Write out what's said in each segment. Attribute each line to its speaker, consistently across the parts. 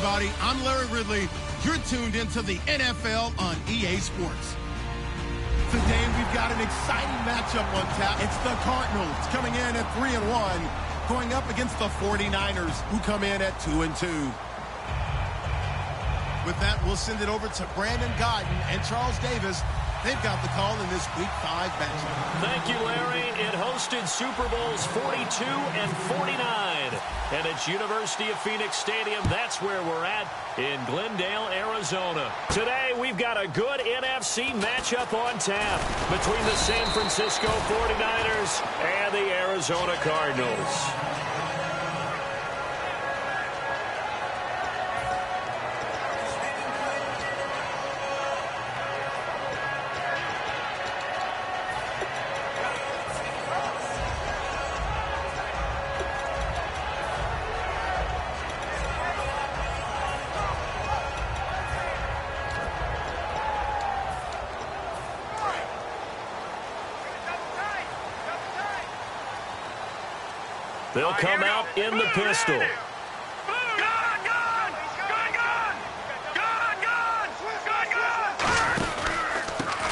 Speaker 1: everybody. I'm Larry Ridley. You're tuned into the NFL on EA Sports. Today, we've got an exciting matchup on tap. It's the Cardinals coming in at 3-1, going up against the 49ers, who come in at 2-2. With that, we'll send it over to Brandon Godden and Charles Davis. They've got the call in this Week 5 matchup.
Speaker 2: Thank you, Larry. It hosted Super Bowls 42 and 49. And it's University of Phoenix Stadium. That's where we're at in Glendale, Arizona. Today, we've got a good NFC matchup on tap between the San Francisco 49ers and the Arizona Cardinals. They'll come out in the pistol.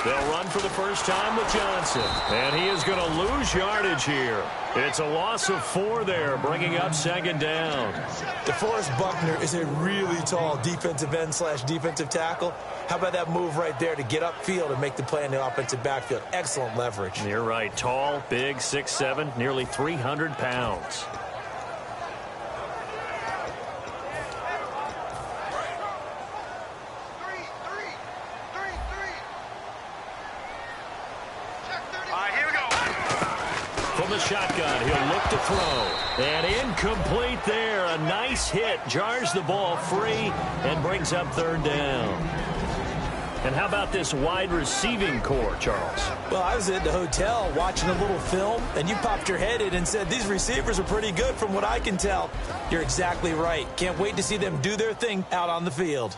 Speaker 2: They'll run for the first time with Johnson. And he is going to lose yardage here. It's a loss of 4 there, bringing up second down.
Speaker 3: DeForest Buckner is a really tall defensive end / defensive tackle. How about that move right there to get upfield and make the play in the offensive backfield? Excellent leverage.
Speaker 2: You're right. Tall, big, 6'7", nearly 300 pounds. From the shotgun, he'll look to throw. And incomplete there. A nice hit. Jars the ball free and brings up third down. And how about this wide receiving core, Charles?
Speaker 3: Well, I was at the hotel watching a little film, and you popped your head in and said, these receivers are pretty good from what I can tell. You're exactly right. Can't wait to see them do their thing out on the field.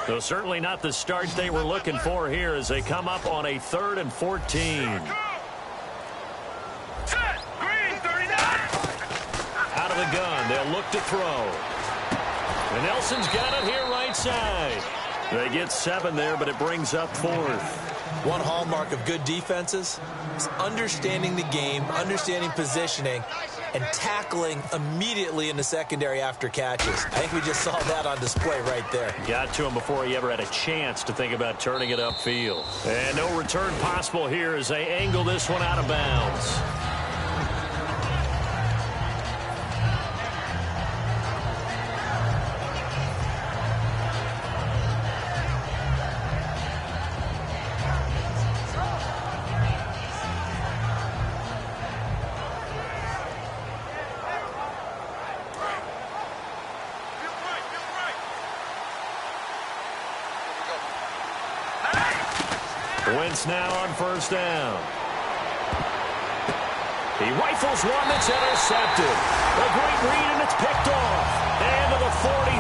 Speaker 2: So certainly not the start they were looking for here as they come up on a 3rd and 14. Out of the gun, they'll look to throw. And Nelson's got it here right side. They get 7 there, but it brings up 4th.
Speaker 3: One hallmark of good defenses is understanding the game, understanding positioning, and tackling immediately in the secondary after catches. I think we just saw that on display right there.
Speaker 2: Got to him before he ever had a chance to think about turning it upfield. And no return possible here as they angle this one out of bounds. Wentz now on first down. He rifles one that's intercepted. A great read, and it's picked off. And to the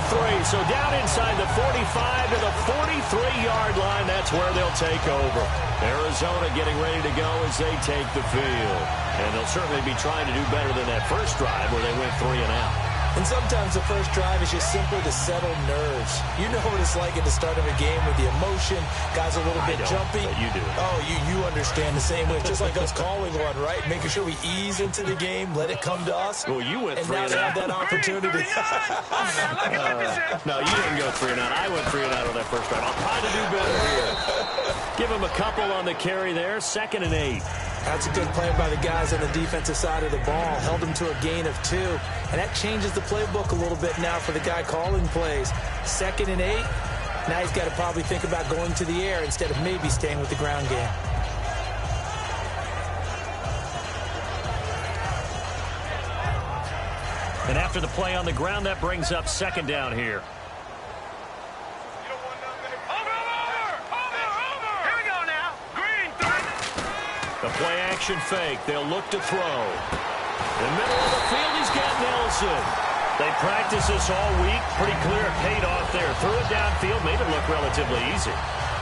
Speaker 2: 43. So down inside the 45 to the 43-yard line. That's where they'll take over. Arizona getting ready to go as they take the field. And they'll certainly be trying to do better than that first drive where they went 3 and out.
Speaker 3: And sometimes the first drive is just simply to settle nerves. You know what it's like at the start of a game with the emotion. Guys a little bit jumpy.
Speaker 2: But you do.
Speaker 3: Oh, you understand the same way. It's just like us calling one, right? Making sure we ease into the game, let it come to us.
Speaker 2: Well, you went 3 and
Speaker 3: now
Speaker 2: out.
Speaker 3: have that opportunity.
Speaker 2: No, you didn't go 3 and out. I went 3 and out on that first drive. I'll try to do better here. Give him a couple on the carry there. 2nd and 8.
Speaker 3: That's a good play by the guys on the defensive side of the ball. Held them to a gain of 2. And that changes the playbook a little bit now for the guy calling plays. 2nd and 8. Now he's got to probably think about going to the air instead of maybe staying with the ground game.
Speaker 2: And after the play on the ground, that brings up 2nd down here. The play action fake. They'll look to throw. In the middle of the field, he's got Nelson. They practiced this all week. Pretty clear it paid off there. Threw it downfield, made it look relatively easy.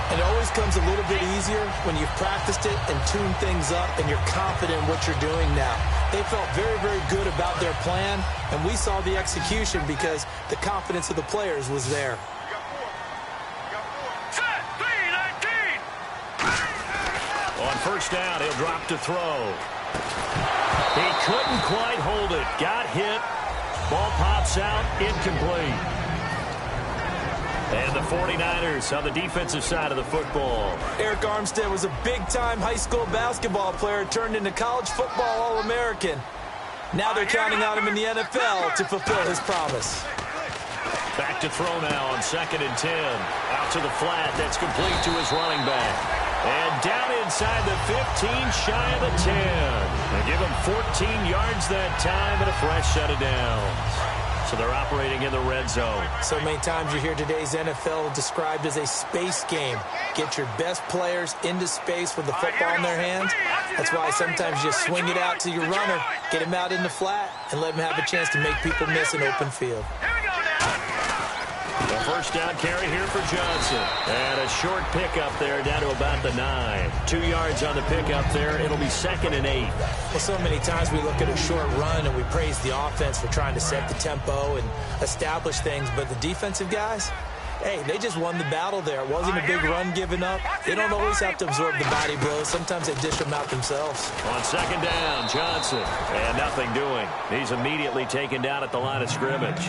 Speaker 3: And it always comes a little bit easier when you've practiced it and tuned things up and you're confident in what you're doing now. They felt very, very good about their plan, and we saw the execution because the confidence of the players was there.
Speaker 2: On first down, he'll drop to throw. He couldn't quite hold it. Got hit. Ball pops out. Incomplete. And the 49ers on the defensive side of the football.
Speaker 3: Eric Armstead was a big-time high school basketball player turned into college football All-American. Now they're counting on him in the NFL to fulfill his promise.
Speaker 2: Back to throw now on 2nd and 10. Out to the flat. That's complete to his running back. And down inside the 15, shy of the 10. They give him 14 yards that time and a fresh set of downs. So they're operating in the red zone.
Speaker 3: So many times you hear today's NFL described as a space game. Get your best players into space with the football in their hands. That's why sometimes you just swing it out to your runner, get him out in the flat, and let him have a chance to make people miss an open field.
Speaker 2: The first down carry here for Johnson. And a short pickup there down to about the 9. 2 yards on the pickup there. It'll be 2nd and 8.
Speaker 3: Well, so many times we look at a short run and we praise the offense for trying to set the tempo and establish things. But the defensive guys, hey, they just won the battle there. It wasn't a big run given up. They don't always have to absorb the body blows. Sometimes they dish them out themselves.
Speaker 2: On 2nd down, Johnson. And nothing doing. He's immediately taken down at the line of scrimmage.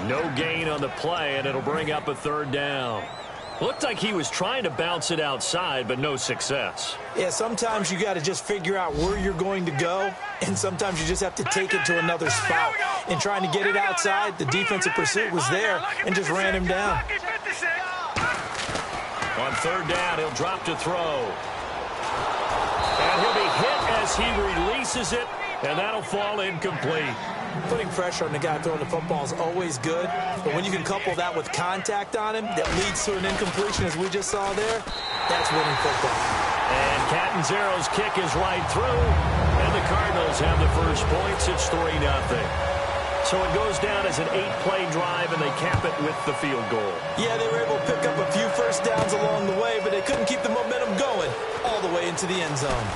Speaker 2: No gain on the play, and it'll bring up a 3rd down. Looked like he was trying to bounce it outside, but no success.
Speaker 3: Yeah, sometimes you got to just figure out where you're going to go, and sometimes you just have to take it to another spot. And trying to get it outside, the defensive pursuit was there and just ran him down.
Speaker 2: On 3rd down, he'll drop to throw. And he'll be hit as he releases it, and that'll fall incomplete.
Speaker 3: Putting pressure on the guy throwing the football is always good, but when you can couple that with contact on him that leads to an incompletion, as we just saw there, that's winning football.
Speaker 2: And Catanzero's kick is right through, and the Cardinals have the first points. It's 3-0. So it goes down as an 8-play drive, and they cap it with the field goal.
Speaker 3: Yeah, they were able to pick up a few first downs along the way, but they couldn't keep the momentum going all the way into the end zone.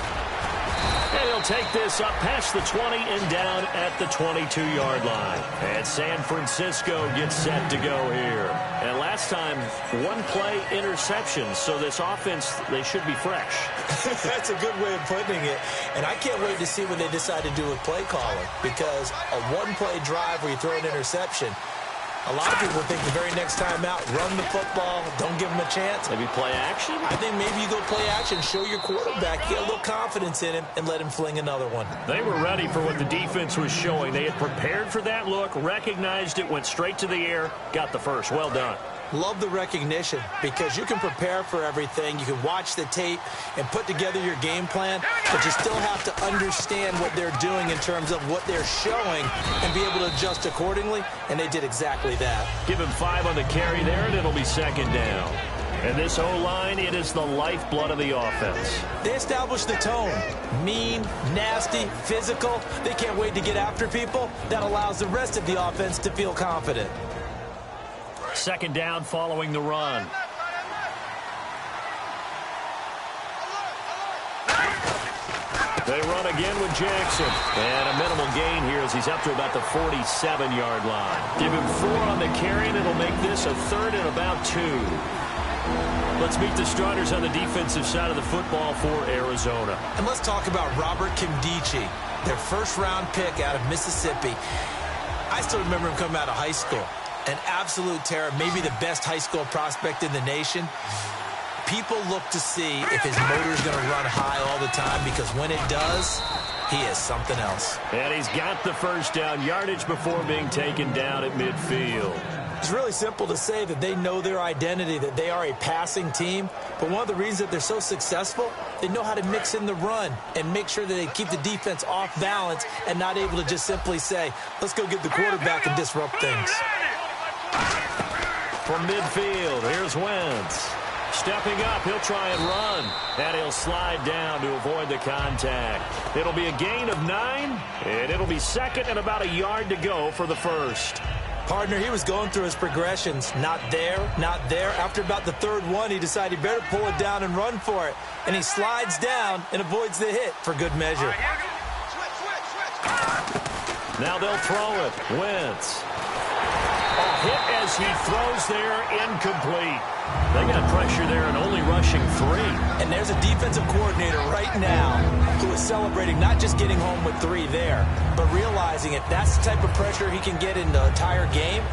Speaker 2: And he'll take this up past the 20 and down at the 22-yard line. And San Francisco gets set to go here. And last time, 1-play interception. So this offense, they should be fresh.
Speaker 3: That's a good way of putting it. And I can't wait to see what they decide to do with play calling. Because a 1-play drive where you throw an interception, a lot of people think the very next time out, run the football, don't give them a chance.
Speaker 2: Maybe play action?
Speaker 3: I think maybe you go play action, show your quarterback, get a little confidence in him, and let him fling another one.
Speaker 2: They were ready for what the defense was showing. They had prepared for that look, recognized it, went straight to the air, got the first. Well done.
Speaker 3: Love the recognition because you can prepare for everything. You can watch the tape and put together your game plan, but you still have to understand what they're doing in terms of what they're showing and be able to adjust accordingly, and they did exactly that.
Speaker 2: Give him 5 on the carry there, and it'll be 2nd down. And this O-line, it is the lifeblood of the offense.
Speaker 3: They established the tone. Mean, nasty, physical. They can't wait to get after people. That allows the rest of the offense to feel confident.
Speaker 2: 2nd down following the run. They run again with Jackson. And a minimal gain here as he's up to about the 47-yard line. Give him 4 on the carry, and it'll make this a 3rd and about 2. Let's meet the starters on the defensive side of the football for Arizona.
Speaker 3: And let's talk about Robert Kimdichie, their first-round pick out of Mississippi. I still remember him coming out of high school. An absolute terror, maybe the best high school prospect in the nation. People look to see if his motor's going to run high all the time because when it does, he is something else.
Speaker 2: And he's got the first down yardage before being taken down at midfield.
Speaker 3: It's really simple to say that they know their identity, that they are a passing team. But one of the reasons that they're so successful, they know how to mix in the run and make sure that they keep the defense off balance and not able to just simply say, let's go get the quarterback and disrupt things.
Speaker 2: From midfield, here's Wentz. Stepping up, he'll try and run. And he'll slide down to avoid the contact. It'll be a gain of 9, and it'll be 2nd and about a yard to go for the first.
Speaker 3: Partner, he was going through his progressions. Not there, not there. After about the third one, he decided he better pull it down and run for it. And he slides down and avoids the hit for good measure.
Speaker 2: Now they'll throw it. Wentz. A hit as he throws there, incomplete. They got pressure there and only rushing 3.
Speaker 3: And there's a defensive coordinator right now who is celebrating not just getting home with 3 there, but realizing if that's the type of pressure he can get in the entire game,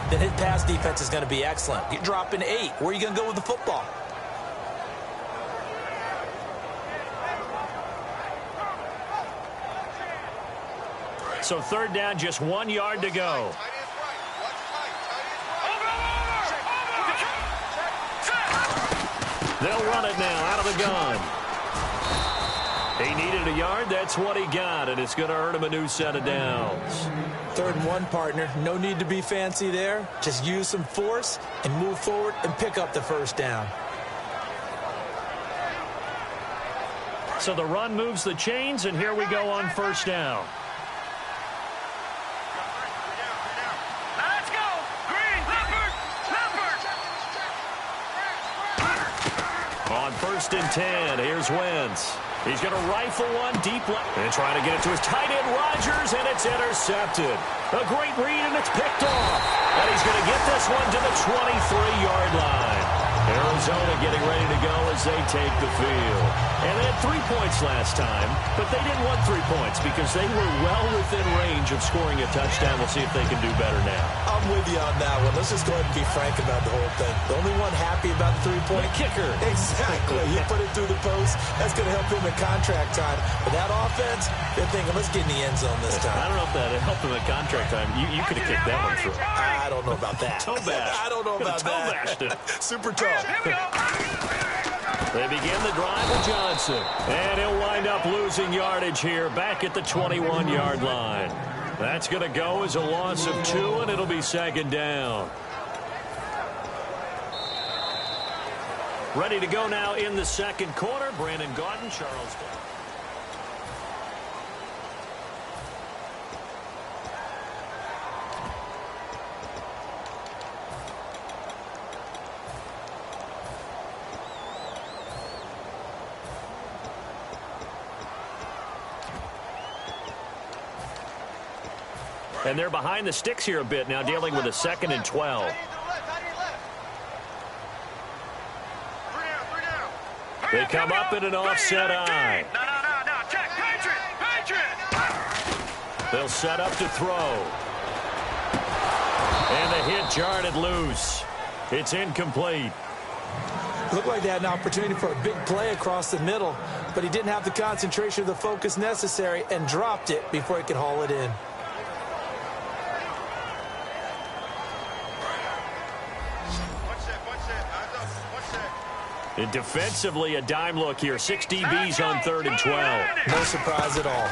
Speaker 3: then his pass defense is going to be excellent. You're dropping 8. Where are you going to go with the football?
Speaker 2: So third down, just 1 yard to go. They'll run it now out of the gun. He needed a yard. That's what he got, and it's going to earn him a new set of downs.
Speaker 3: 3rd and 1, partner. No need to be fancy there. Just use some force and move forward and pick up the first down.
Speaker 2: So the run moves the chains, and here we go on first down. On 1st and 10, here's Wentz. He's going to rifle one deep left and trying to get it to his tight end, Rodgers, and it's intercepted. A great read, and it's picked off. And he's going to get this one to the 23-yard line. Arizona getting ready to go as they take the field. And they had 3 points last time, but they didn't want 3 points because they were well within range of scoring a touchdown. We'll see if they can do better now.
Speaker 3: I'm with you on that one. Let's just go ahead and be frank about the whole thing. The only one happy about the 3-point
Speaker 2: kicker.
Speaker 3: Exactly. You put it through the post. That's going to help him in contract time. But that offense, they're thinking, let's get in the end zone this time.
Speaker 2: I don't know if that helped him in contract time. You could have kicked that one through.
Speaker 3: I don't know about that.
Speaker 2: I
Speaker 3: don't know about that. Super tough.
Speaker 2: They begin the drive with Johnson. And he'll wind up losing yardage here back at the 21-yard line. That's going to go as a loss of 2, and it'll be 2nd down. Ready to go now in the 2nd quarter. Brandon Gaudin, Charles. And they're behind the sticks here a bit now, dealing with a 2nd and 12. They come up in an offset eye. They'll set up to throw. And the hit jarred it loose. It's incomplete.
Speaker 3: Looked like they had an opportunity for a big play across the middle, but he didn't have the concentration or the focus necessary and dropped it before he could haul it in.
Speaker 2: And defensively, a dime look here. 6 DBs on 3rd and 12.
Speaker 3: No surprise at all.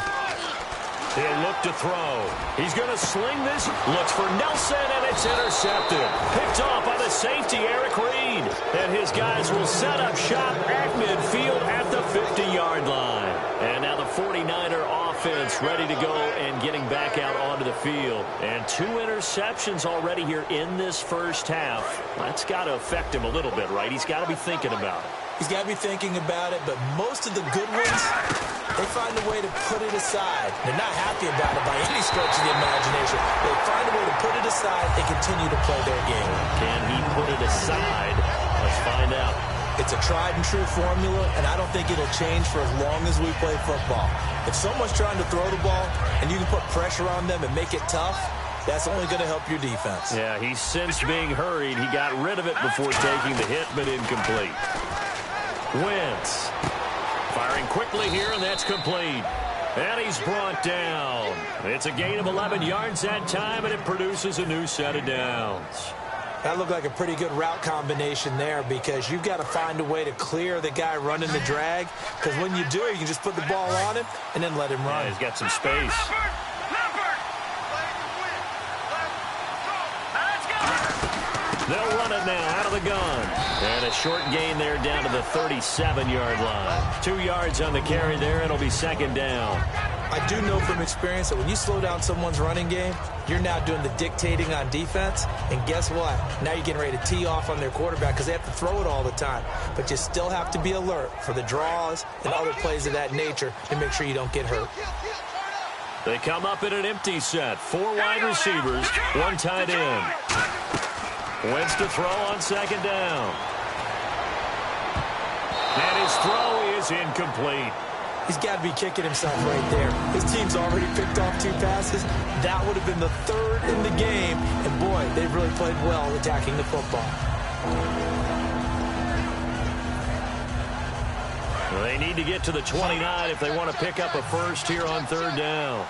Speaker 2: He'll look to throw. He's going to sling this. Looks for Nelson, and it's intercepted. Picked off by the safety, Eric Reed. And his guys will set up shop at midfield at the 50-yard line. And now the 49er offense ready to go and getting back out onto the field. And 2 interceptions already here in this first half. That's got to affect him a little bit, right? He's got to be thinking about it.
Speaker 3: He's got to be thinking about it, but most of the good ones, they find a way to put it aside. They're not happy about it by any stretch of the imagination. They find a way to put it aside and continue to play their game.
Speaker 2: Can he put it aside? Let's find out.
Speaker 3: It's a tried and true formula, and I don't think it'll change for as long as we play football. If someone's trying to throw the ball and you can put pressure on them and make it tough, that's only going to help your defense.
Speaker 2: Yeah, he sensed being hurried. He got rid of it before taking the hit, but incomplete. Wentz firing quickly here, and that's complete. And he's brought down. It's a gain of 11 yards that time, and it produces a new set of downs.
Speaker 3: That looked like a pretty good route combination there because you've got to find a way to clear the guy running the drag, because when you do it, you can just put the ball on him and then let him run.
Speaker 2: Yeah, he's got some space. They'll run it it now out of the gun. And a short gain there down to the 37-yard line. 2 yards on the carry there. It'll be second down.
Speaker 3: I do know from experience that when you slow down someone's running game, you're now doing the dictating on defense. And guess what? Now you're getting ready to tee off on their quarterback because they have to throw it all the time. But you still have to be alert for the draws and other plays of that nature to make sure you don't get hurt.
Speaker 2: They come up in an empty set. 4 wide receivers, 1 tight end. Wentz to throw on second down. And his throw is incomplete.
Speaker 3: He's got to be kicking himself right there. His team's already picked off 2 passes. That would have been the 3rd in the game. And, boy, they've really played well attacking the football.
Speaker 2: Well, they need to get to the 29 if they want to pick up a first here on 3rd down.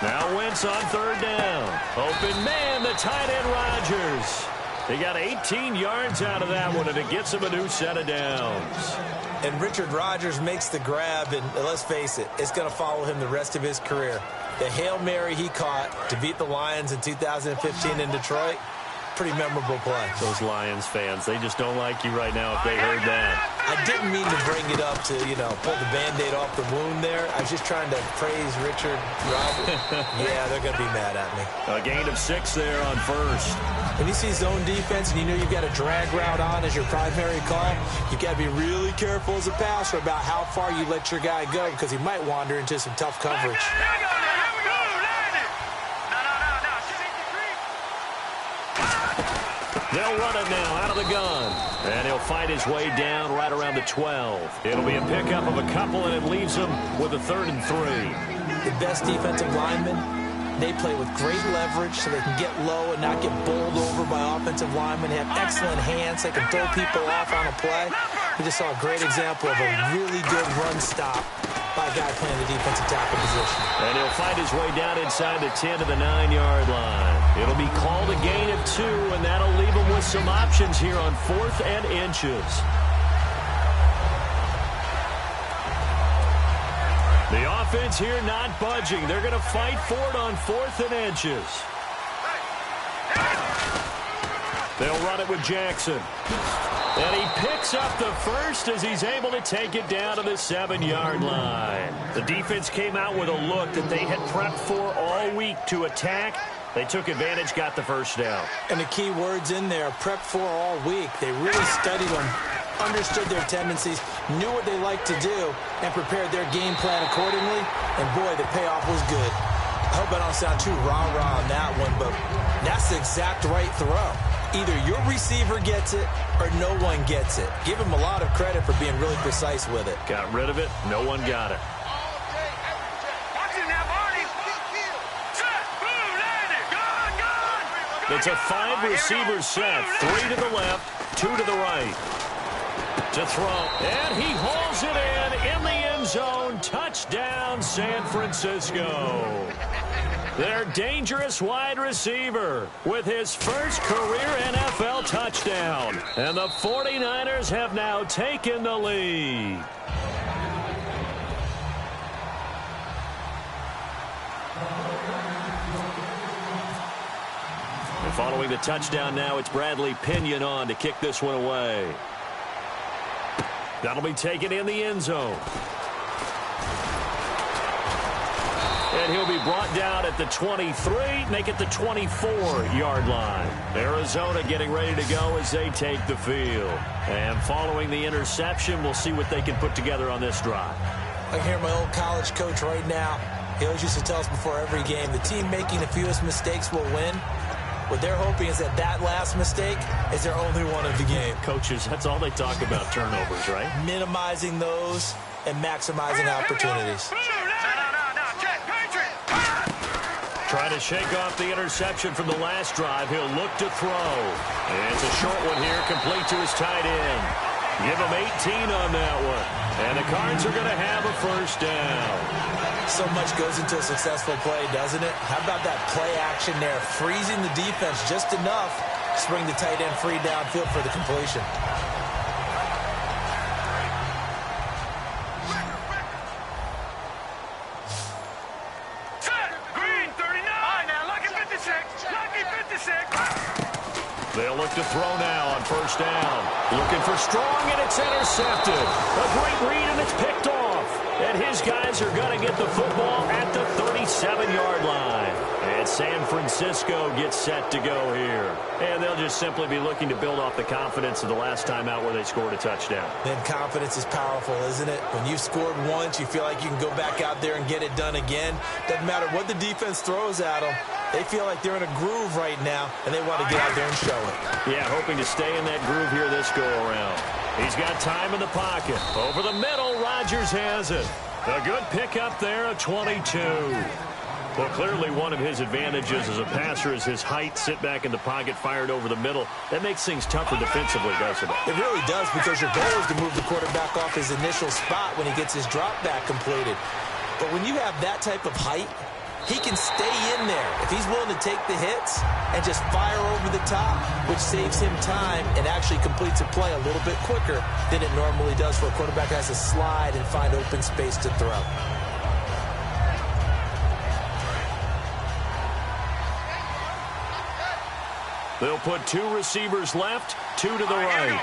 Speaker 2: Now Wentz on 3rd down. Open man, the tight end Rodgers. He got 18 yards out of that one, and it gets him a new set of downs.
Speaker 3: And Richard Rodgers makes the grab, and let's face it, it's going to follow him the rest of his career. The Hail Mary he caught to beat the Lions in 2015 in Detroit, pretty memorable play.
Speaker 2: Those Lions fans, they just don't like you right now if they heard that.
Speaker 3: I didn't mean to bring it up to, pull the Band-Aid off the wound there. I was just trying to praise Richard Rodgers. Yeah, they're going to be mad at me.
Speaker 2: A gain of 6 there on first.
Speaker 3: When you see zone defense and you know you've got a drag route on as your primary call, you've got to be really careful as a passer about how far you let your guy go because he might wander into some tough coverage.
Speaker 2: They'll run it now out of the gun. And he'll fight his way down right around the 12. It'll be a pickup of a couple, and it leaves him with a 3rd and 3.
Speaker 3: The best defensive linemen, they play with great leverage so they can get low and not get bowled over by offensive linemen. They have excellent hands. They can throw people off on a play. We just saw a great example of a really good run stop by a guy playing the defensive tackle position.
Speaker 2: And he'll fight his way down inside the 10 to the 9-yard line. It'll be called a gain of 2, and that'll leave him with some options here on 4th and inches. The offense here not budging. They're going to fight for it on 4th and inches. They'll run it with Jackson. And he picks up the first as he's able to take it down to the 7-yard line. The defense came out with a look that they had prepped for all week to attack. They took advantage, got the first down.
Speaker 3: And the key words in there, prepped for all week. They really studied them, understood their tendencies, knew what they liked to do, and prepared their game plan accordingly. And, boy, the payoff was good. I hope I don't sound too rah-rah on that one, but that's the exact right throw. Either your receiver gets it or no one gets it. Give him a lot of credit for being really precise with it.
Speaker 2: Got rid of it. No one got it. It's a 5-receiver set. 3 to the left, 2 to the right. To throw. And he hauls it in the end zone. Touchdown, San Francisco. Their dangerous wide receiver with his first career NFL touchdown. And the 49ers have now taken the lead. And following the touchdown now, it's Bradley Pinion on to kick this one away. That'll be taken in the end zone. And he'll be brought down at the 23, make it the 24-yard line. Arizona getting ready to go as they take the field. And following the interception, we'll see what they can put together on this drive.
Speaker 3: I hear my old college coach right now. He always used to tell us before every game, the team making the fewest mistakes will win. What they're hoping is that last mistake is their only one of the game.
Speaker 2: Coaches, that's all they talk about, turnovers, right?
Speaker 3: Minimizing those and maximizing opportunities.
Speaker 2: Trying to shake off the interception from the last drive. He'll look to throw. And it's a short one here, complete to his tight end. Give him 18 on that one. And the Cards are going to have a first down.
Speaker 3: So much goes into a successful play, doesn't it? How about that play action there? Freezing the defense just enough to bring the tight end free downfield for the completion.
Speaker 2: first down. Looking for strong, and it's intercepted. A great read, and it's picked off. And his guys are going to get the football at the 37-yard line. And San Francisco gets set to go here. And they'll just simply be looking to build off the confidence of the last time out where they scored a touchdown.
Speaker 3: Then confidence is powerful, isn't it? When you've scored once, you feel like you can go back out there and get it done again. Doesn't matter what the defense throws at them. They feel like they're in a groove right now, and they want to get out there and show it.
Speaker 2: Yeah, hoping to stay in that groove here this go-around. He's got time in the pocket. Over the middle, Rodgers has it. A good pickup there, a 22. Well, clearly one of his advantages as a passer is his height. Sit back in the pocket, fired over the middle. That makes things tougher defensively, doesn't it?
Speaker 3: It really does, because your goal is to move the quarterback off his initial spot when he gets his drop back completed. But when you have that type of height, he can stay in there if he's willing to take the hits and just fire over the top, which saves him time and actually completes a play a little bit quicker than it normally does for a quarterback who has to slide and find open space to throw.
Speaker 2: They'll put 2 receivers left, 2 to the right.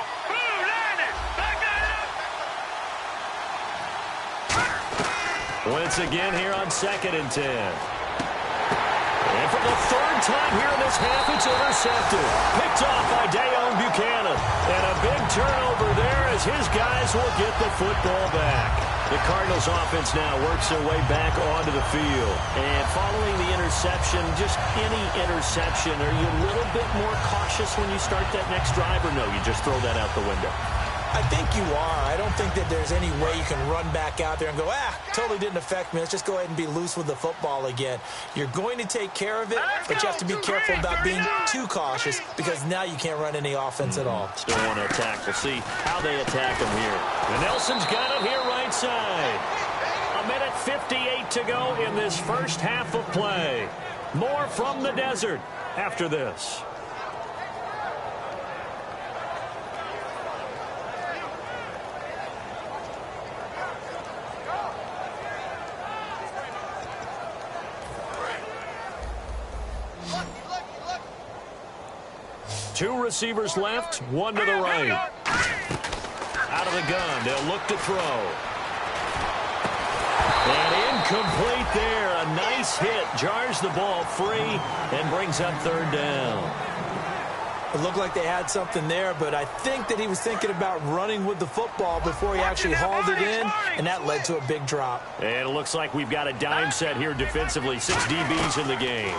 Speaker 2: Once again here on 2nd and 10. And for the 3rd time here in this half, it's intercepted. Picked off by Dayon Buchanan. And a big turnover there as his guys will get the football back. The Cardinals offense now works their way back onto the field. And following the interception, just any interception, are you a little bit more cautious when you start that next drive, or no, you just throw that out the window?
Speaker 3: I think you are. I don't think that there's any way you can run back out there and go, totally didn't affect me. Let's just go ahead and be loose with the football again. You're going to take care of it, but you have to be careful about being too cautious, because now you can't run any offense at all.
Speaker 2: Still want to attack. We'll see how they attack him here. And Nelson's got it here right side. 1:58 to go in this first half of play. More from the desert after this. Two receivers left, 1 to the right. Out of the gun, they'll look to throw. And incomplete there. A nice hit. Jars the ball free and brings up 3rd down.
Speaker 3: It looked like they had something there, but I think that he was thinking about running with the football before he actually hauled it in, and that led to a big drop.
Speaker 2: And it looks like we've got a dime set here defensively. 6 DBs in the game.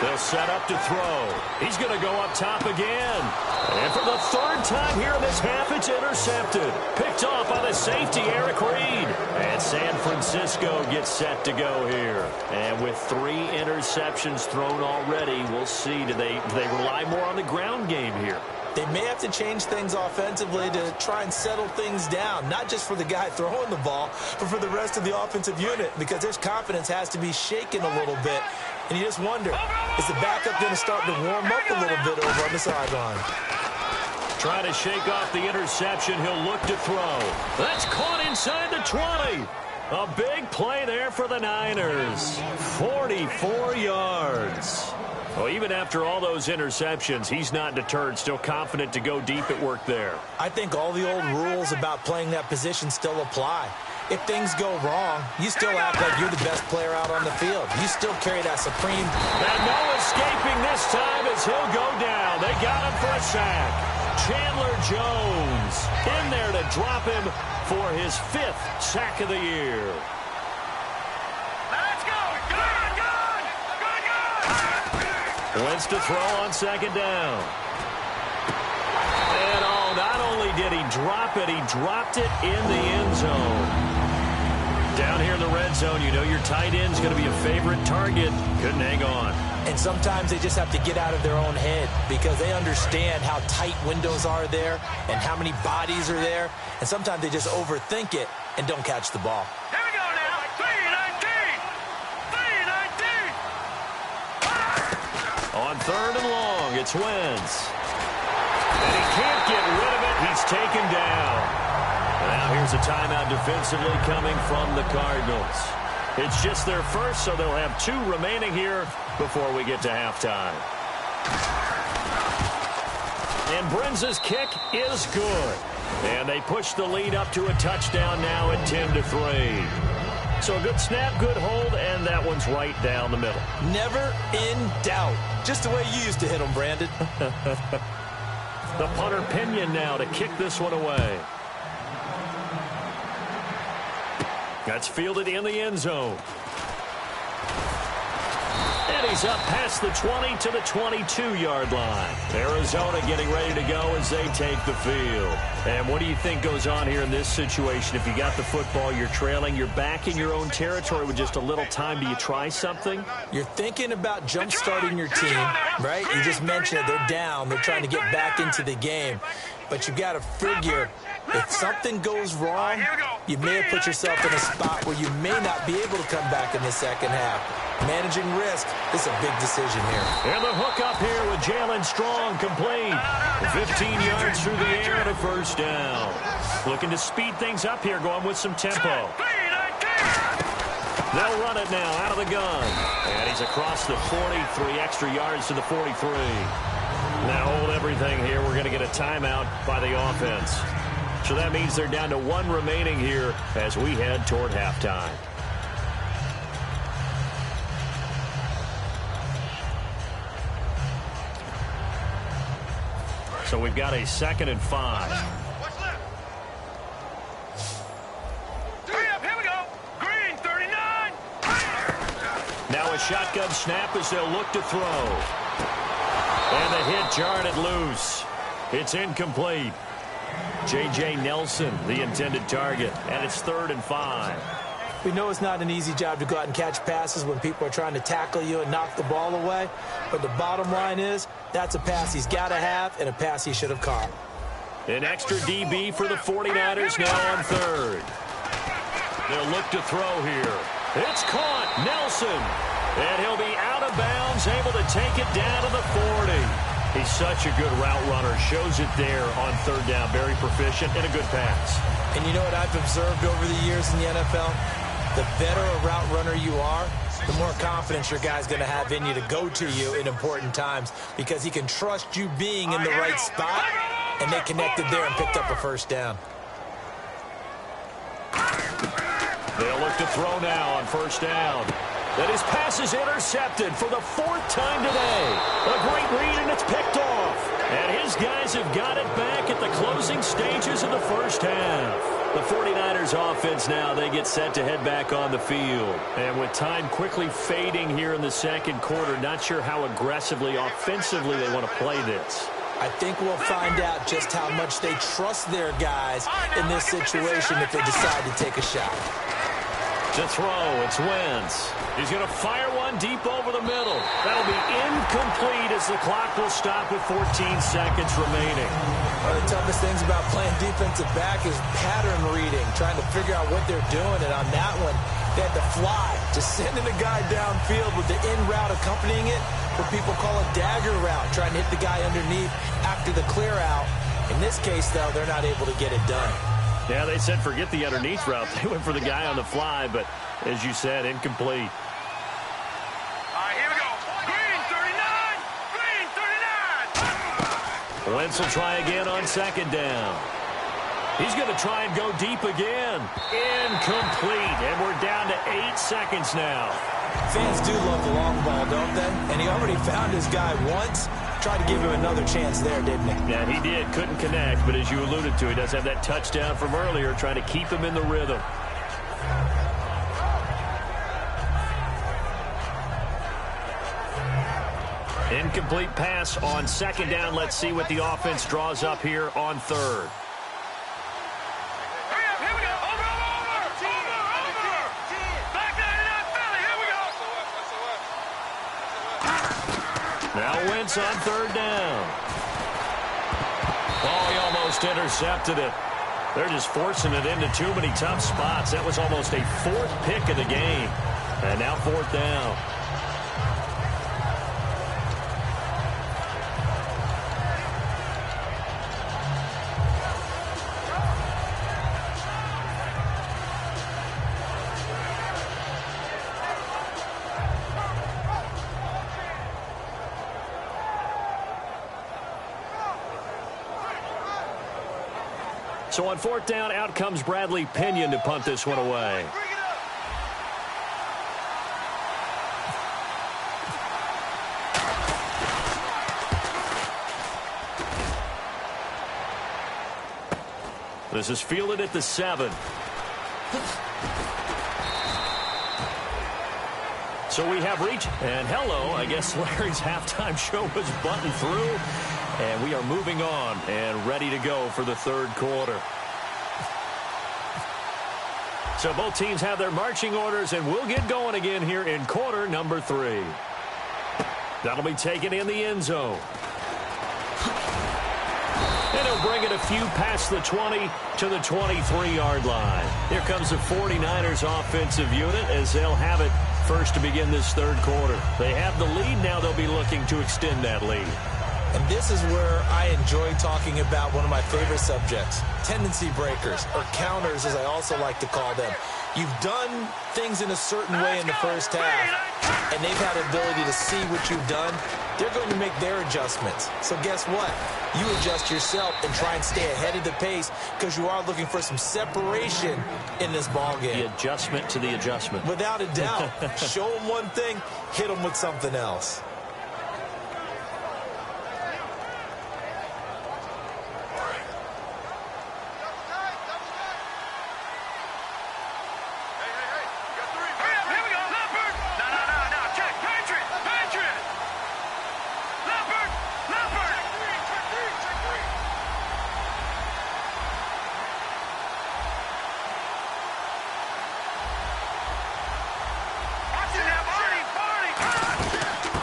Speaker 2: They'll set up to throw. He's going to go up top again. And for the 3rd time here in this half, it's intercepted. Picked off by the safety, Eric Reed. And San Francisco gets set to go here. And with 3 interceptions thrown already, we'll see. Do they rely more on the ground game here?
Speaker 3: They may have to change things offensively to try and settle things down, not just for the guy throwing the ball, but for the rest of the offensive unit, because their confidence has to be shaken a little bit. And you just wonder, is the backup going to start to warm up a little bit over on the sideline?
Speaker 2: Trying to shake off the interception. He'll look to throw. That's caught inside the 20. A big play there for the Niners. 44 yards. Well, even after all those interceptions, he's not deterred, still confident to go deep at work there.
Speaker 3: I think all the old rules about playing that position still apply. If things go wrong, you still act like you're the best player out on the field. You still carry that supreme.
Speaker 2: And no escaping this time as he'll go down. They got him for a sack. Chandler Jones in there to drop him for his 5th sack of the year.
Speaker 4: Let's go. Good.
Speaker 2: Wentz to throw on 2nd down. And not only did he drop it, he dropped it in the end zone. Down here in the red zone, you know your tight end's going to be a favorite target. Couldn't hang on.
Speaker 3: And sometimes they just have to get out of their own head, because they understand how tight windows are there and how many bodies are there. And sometimes they just overthink it and don't catch the ball.
Speaker 4: Here we go now. 3-19.
Speaker 2: On 3rd and long, it's Wentz. And he can't get rid of it. He's taken down. Now here's a timeout defensively coming from the Cardinals. It's just their first, so they'll have 2 remaining here before we get to halftime. And Brenza's kick is good. And they push the lead up to a touchdown now at 10-3. So a good snap, good hold, and that one's right down the middle.
Speaker 3: Never in doubt. Just the way you used to hit them, Brandon.
Speaker 2: The punter Pinion now to kick this one away. That's fielded in the end zone. And he's up past the 20 to the 22-yard line. Arizona getting ready to go as they take the field. And what do you think goes on here in this situation? If you got the football, you're trailing, you're back in your own territory with just a little time. Do you try something?
Speaker 3: You're thinking about jump-starting your team, right? You just mentioned it. They're down. They're trying to get back into the game. But you got to figure, if something goes wrong, you may have put yourself in a spot where you may not be able to come back in the second half. Managing risk is a big decision here.
Speaker 2: And the hook up here with Jalen Strong complete. 15 yards through the air and a first down. Looking to speed things up here, going with some tempo. They'll run it now out of the gun. And he's across the 43 extra yards to the 43. Now hold everything here. We're going to get a timeout by the offense. So that means they're down to one remaining here as we head toward halftime. So we've got a 2nd and 5.
Speaker 4: What's left? Hurry up, here we go. Green, 39.
Speaker 2: Now a shotgun snap as they'll look to throw. And the hit jarred it loose. It's incomplete. J.J. Nelson, the intended target, and it's 3rd and 5.
Speaker 3: We know it's not an easy job to go out and catch passes when people are trying to tackle you and knock the ball away. But the bottom line is, that's a pass he's got to have and a pass he should have caught.
Speaker 2: An extra DB for the 49ers now on 3rd. They'll look to throw here. It's caught. Nelson. And he'll be out of bounds, able to take it down to the 40. He's such a good route runner. Shows it there on 3rd down. Very proficient and a good pass.
Speaker 3: And you know what I've observed over the years in the NFL? The better a route runner you are, the more confidence your guy's going to have in you to go to you in important times because he can trust you being in the right spot, and they connected there and picked up a first down.
Speaker 2: They'll look to throw now on 1st down. That his pass is intercepted for the 4th time today. A great read, and it's picked off. And his guys have got it back at the closing stages of the 1st half. The 49ers offense now, they get set to head back on the field. And with time quickly fading here in the 2nd quarter, not sure how aggressively, offensively they want to play this.
Speaker 3: I think we'll find out just how much they trust their guys in this situation if they decide to take a shot.
Speaker 2: To throw, it's Wentz. He's going to fire one deep over the middle. That'll be incomplete as the clock will stop with 14 seconds remaining.
Speaker 3: One of the toughest things about playing defensive back is pattern reading, trying to figure out what they're doing. And on that one, they had to fly, just sending the guy downfield with the in route accompanying it, what people call a dagger route, trying to hit the guy underneath after the clear out. In this case, though, they're not able to get it done.
Speaker 2: Yeah, they said forget the underneath route. They went for the guy on the fly, but as you said, incomplete.
Speaker 4: All right, here we go. Green, 39. Green, 39.
Speaker 2: Wentz will try again on 2nd down. He's going to try and go deep again. Incomplete, and we're down to 8 seconds now.
Speaker 3: Fans do love the long ball, don't they? And he already found his guy once. Tried to give him another chance there, didn't he?
Speaker 2: Yeah, he did. Couldn't connect, but as you alluded to, he does have that touchdown from earlier, trying to keep him in the rhythm. Incomplete pass on 2nd down. Let's see what the offense draws up here on 3rd.
Speaker 4: Hurry up, here we go. Over. Back there in that belly, here we go.
Speaker 2: Now Wentz on 3rd down. Oh, he almost intercepted it. They're just forcing it into too many tough spots. That was almost a 4th pick of the game. And now 4th down. So on 4th down, out comes Bradley Pinion to punt this one away. This is fielded at the 7. So we have reached, and hello, I guess Larry's halftime show was buttoned through, and we are moving on and ready to go for the 3rd quarter. So both teams have their marching orders, and we'll get going again here in quarter number 3. That'll be taken in the end zone. And he'll bring it a few past the 20 to the 23-yard line. Here comes the 49ers offensive unit as they'll have it first to begin this 3rd quarter. They have the lead. Now they'll be looking to extend that lead.
Speaker 3: And this is where I enjoy talking about one of my favorite subjects, tendency breakers, or counters as I also like to call them. You've done things in a certain way in the first half, and they've had the ability to see what you've done. They're going to make their adjustments. So guess what? You adjust yourself and try and stay ahead of the pace because you are looking for some separation in this ball game.
Speaker 2: The adjustment to the adjustment.
Speaker 3: Without a doubt. Show them one thing, hit them with something else.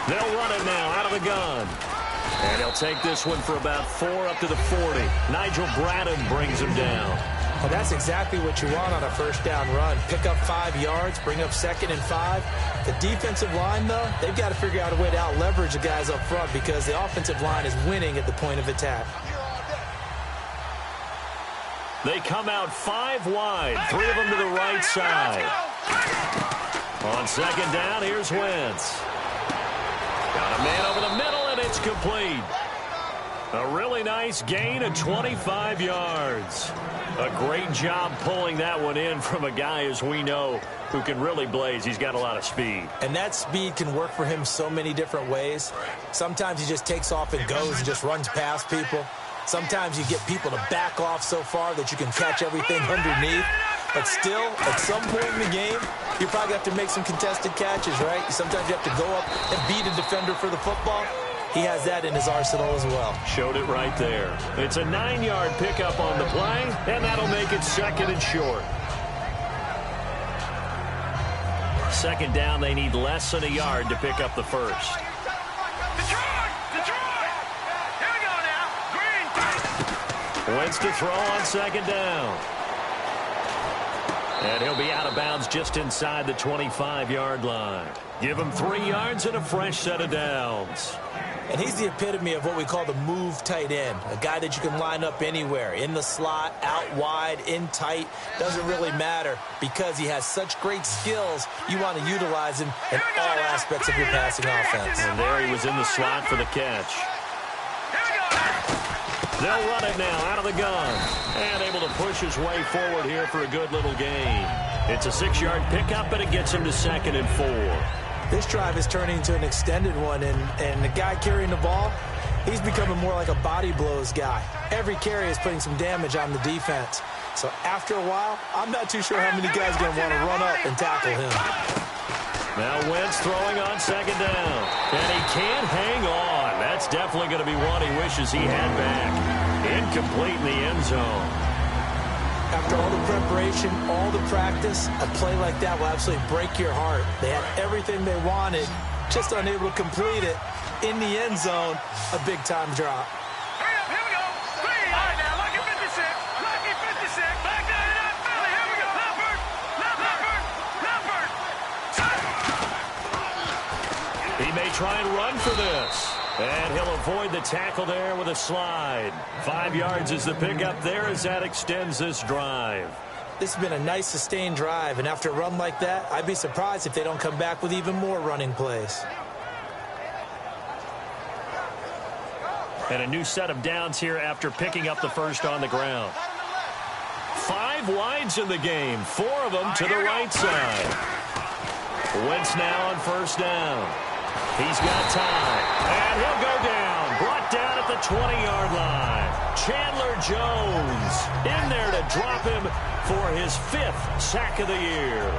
Speaker 2: They'll run it now out of the gun. And he'll take this one for about 4 up to the 40. Nigel Bradham brings him down.
Speaker 3: Well, that's exactly what you want on a first down run. Pick up 5 yards, bring up 2nd and 5. The defensive line, though, they've got to figure out a way to out-leverage the guys up front because the offensive line is winning at the point of attack.
Speaker 2: They come out 5 wide, 3 of them to the right side. On 2nd down, here's Wentz. Got a man over the middle, and it's complete. A really nice gain of 25 yards. A great job pulling that one in from a guy, as we know, who can really blaze. He's got a lot of speed.
Speaker 3: And that speed can work for him so many different ways. Sometimes he just takes off and goes and just runs past people. Sometimes you get people to back off so far that you can catch everything underneath. But still, at some point in the game, you probably have to make some contested catches, right? Sometimes you have to go up and beat a defender for the football. He has that in his arsenal as well.
Speaker 2: Showed it right there. It's a 9-yard pickup on the play, and that'll make it 2nd and short. 2nd down, they need less than a yard to pick up the first.
Speaker 4: Here we go now. Green.
Speaker 2: Wentz to throw on 2nd down. And he'll be out of bounds just inside the 25-yard line. Give him 3 yards and a fresh set of downs.
Speaker 3: And he's the epitome of what we call the move tight end, a guy that you can line up anywhere, in the slot, out wide, in tight, doesn't really matter because he has such great skills. You want to utilize him in all aspects of your passing offense.
Speaker 2: And there he was in the slot for the catch. They'll run it now out of the gun and able to push his way forward here for a good little gain. It's a 6-yard pickup, and it gets him to 2nd and 4.
Speaker 3: This drive is turning into an extended one, and the guy carrying the ball, he's becoming more like a body blows guy. Every carry is putting some damage on the defense. So after a while, I'm not too sure how many guys are going to want to run up and tackle him.
Speaker 2: Now Wentz throwing on 2nd down, and he can't hang on. That's definitely going to be one he wishes he had back. Incomplete in the end zone.
Speaker 3: After all the preparation, all the practice, a play like that will absolutely break your heart. They had everything they wanted, just unable to complete it. In the end zone, a big-time drop.
Speaker 4: Hurry up, here we go. Green. All right, now, lucky 56. Lucky 56. Back down to that belly. Here we go. Leopard.
Speaker 2: He may try and run for this. And he'll avoid the tackle there with a slide. 5 yards is the pickup there as that extends this drive.
Speaker 3: This has been a nice sustained drive, and after a run like that, I'd be surprised if they don't come back with even more running plays.
Speaker 2: And a new set of downs here after picking up the first on the ground. 5 wides in the game, 4 of them to the right side. Wentz now on first down. He's got time, and he'll go down. Brought down at the 20-yard line. Chandler Jones in there to drop him for his 5th sack of the year.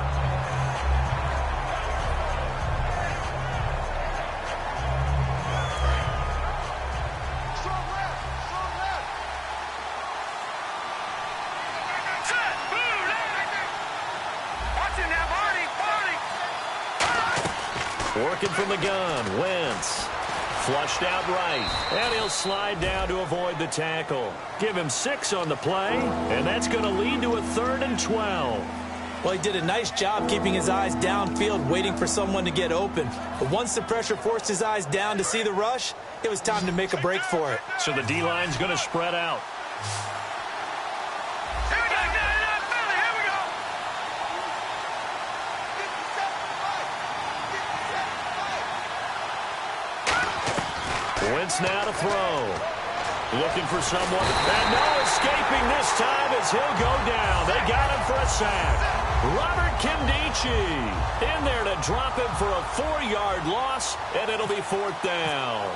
Speaker 2: Working from the gun, Wentz. Flushed out right, and he'll slide down to avoid the tackle. Give him 6 on the play, and that's going to lead to a 3rd and 12.
Speaker 3: Well, he did a nice job keeping his eyes downfield, waiting for someone to get open. But once the pressure forced his eyes down to see the rush, it was time to make a break for it.
Speaker 2: So the D-line's going to spread out. Wentz now to throw. Looking for someone. And no escaping this time as he'll go down. They got him for a sack. Robert Kimdichie in there to drop him for a 4-yard loss, and it'll be 4th down.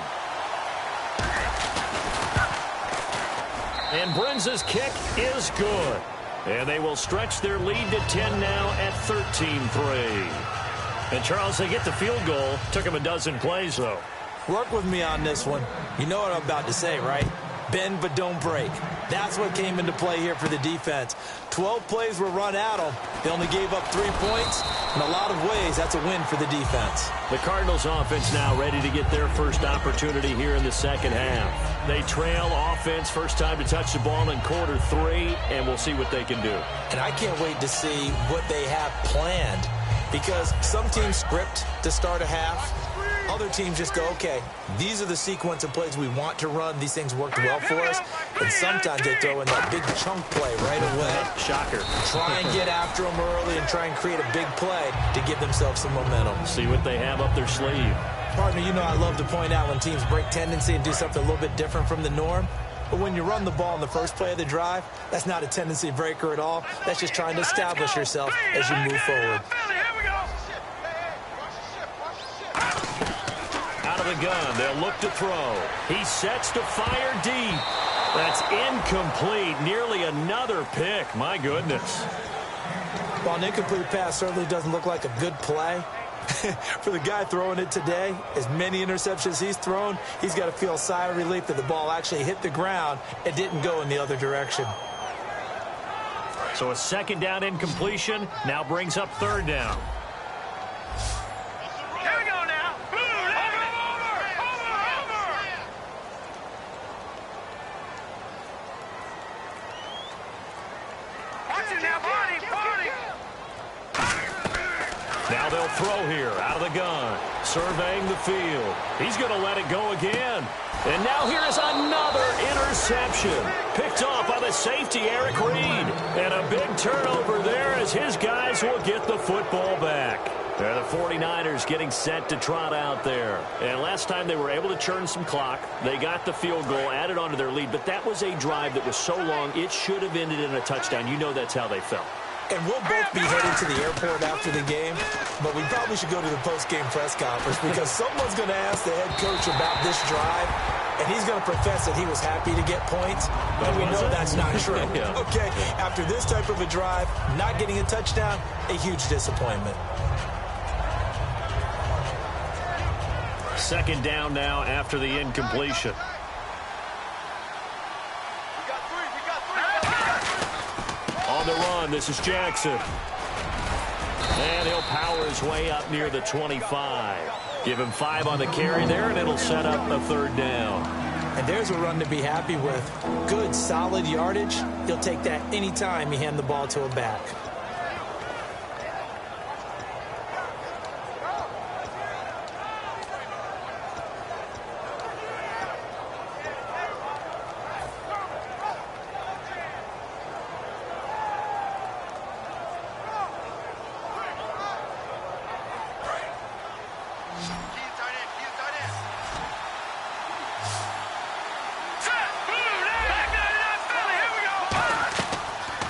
Speaker 2: And Brenz's kick is good. And they will stretch their lead to 10 now at 13-3. And, Charles, they get the field goal. Took him a dozen plays, though.
Speaker 3: Work with me on this one. You know what I'm about to say, right? Bend but don't break. That's what came into play here for the defense. 12 plays were run at them. They only gave up 3 points. In a lot of ways, that's a win for the defense.
Speaker 2: The Cardinals offense now ready to get their first opportunity here in the second half. They trail offense, first time to touch the ball in quarter 3, and we'll see what they can do.
Speaker 3: And I can't wait to see what they have planned, because some teams script to start a half. Other teams just go, okay, these are the sequence of plays we want to run. These things worked well for us. And sometimes they throw in that big chunk play right away.
Speaker 2: Shocker.
Speaker 3: Try and get after them early and try and create a big play to give themselves some momentum.
Speaker 2: See what they have up their sleeve.
Speaker 3: Partner, you know I love to point out when teams break tendency and do something a little bit different from the norm. But when you run the ball in the first play of the drive, that's not a tendency breaker at all. That's just trying to establish yourself as you move forward.
Speaker 2: Out of the gun, they'll look to throw. He sets to fire deep. That's incomplete. Nearly another pick. My goodness.
Speaker 3: Well, an incomplete pass certainly doesn't look like a good play. For the guy throwing it today, as many interceptions he's thrown, he's got to feel a sigh of relief that the ball actually hit the ground and didn't go in the other direction.
Speaker 2: So a second down incompletion now brings up third down.
Speaker 4: Here we go now. Watch it now, Barney.
Speaker 2: Now they'll throw here out of the gun. Surveying the field. He's going to let it go again. And now here is another interception. Picked off by the safety, Eric Reed. And a big turnover there as his guys will get the football back. And the 49ers getting set to trot out there. And last time they were able to churn some clock. They got the field goal, added onto their lead. But that was a drive that was so long, it should have ended in a touchdown. You know that's how they felt.
Speaker 3: And we'll both be headed to the airport after the game, but we probably should go to the post-game press conference because someone's going to ask the head coach about this drive, and he's going to profess that he was happy to get points, and we know that's not true.
Speaker 2: Yeah.
Speaker 3: Okay, after this type of a drive, not getting a touchdown, a huge disappointment.
Speaker 2: Second down now after the incompletion. On the run, this is Jackson. And he'll power his way up near the 25. Give him 5 on the carry there, and it'll set up a third down.
Speaker 3: And there's a run to be happy with. Good, solid yardage. He'll take that anytime you hand the ball to a back.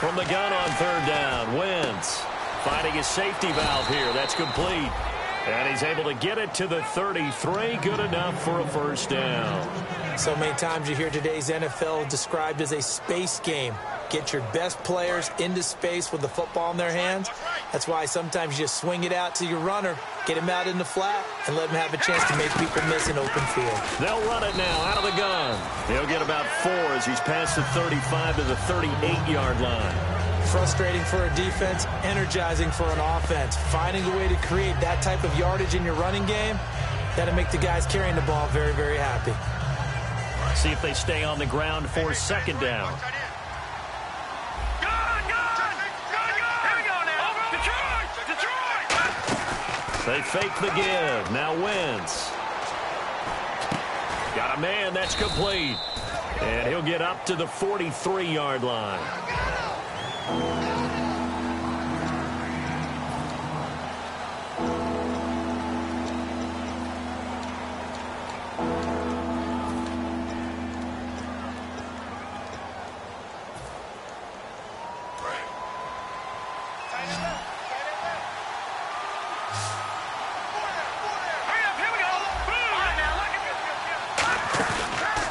Speaker 2: From the gun on third down, Wentz finding his safety valve here. That's complete. And he's able to get it to the 33. Good enough for a first down.
Speaker 3: So many times you hear today's NFL described as a space game. Get your best players into space with the football in their hands. That's why sometimes you just swing it out to your runner, get him out in the flat, and let him have a chance to make people miss an open field.
Speaker 2: They'll run it now out of the gun. He'll get about 4 as he's past the 35 to the 38-yard line.
Speaker 3: Frustrating for a defense, energizing for an offense. Finding a way to create that type of yardage in your running game, that'll make the guys carrying the ball very, very happy.
Speaker 2: See if they stay on the ground for second down. They fake the give. Now Wentz. Got a man. That's complete. And he'll get up to the 43-yard line.